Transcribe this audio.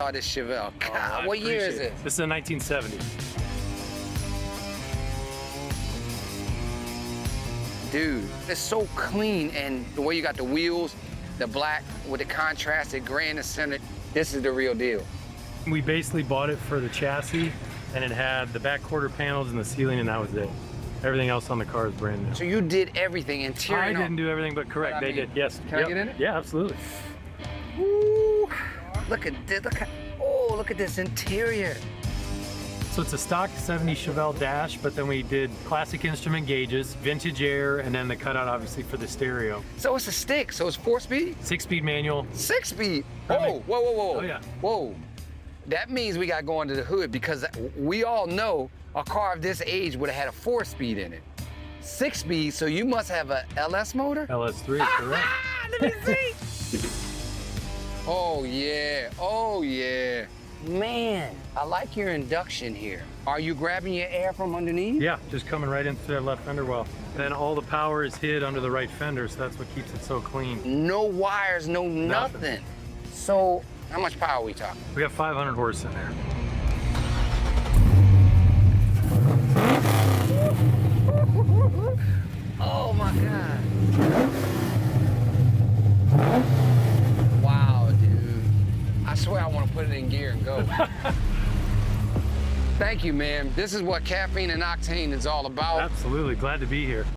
Oh, this Chevelle. God, what year is it? This is a 1970. Dude, it's so clean, and the way you got the wheels, the black with the contrasted gray in the center, this is the real deal. We basically bought it for the chassis, and it had the back quarter panels and the ceiling, and that was it. Everything else on the car is brand new. So you did everything, interior. I didn't do everything, but correct, they did. Yes. Can I get in it? Yeah, absolutely. Ooh, look at this. Look at this interior. So it's a stock 70 Chevelle dash, but then we did classic instrument gauges, vintage air, and then the cutout obviously for the stereo. So it's a stick. So it's 4-speed? 6-speed manual. 6-speed. Whoa, whoa, whoa, whoa. Oh yeah. Whoa. That means we got to go under the hood, because we all know a car of this age would have had a 4-speed in it. 6-speed, so you must have a LS motor? LS3, correct. Let me see. Oh yeah, oh yeah. Man, I like your induction here. Are you grabbing your air from underneath? Yeah, just coming right into the left fender well. Then all the power is hid under the right fender, so that's what keeps it so clean. No wires, no nothing. So, how much power are we talking? We got 500 horse in there. Oh my God. Wow, dude. I swear I want to put it in gear and go. Thank you, man. This is what caffeine and octane is all about. Absolutely, glad to be here.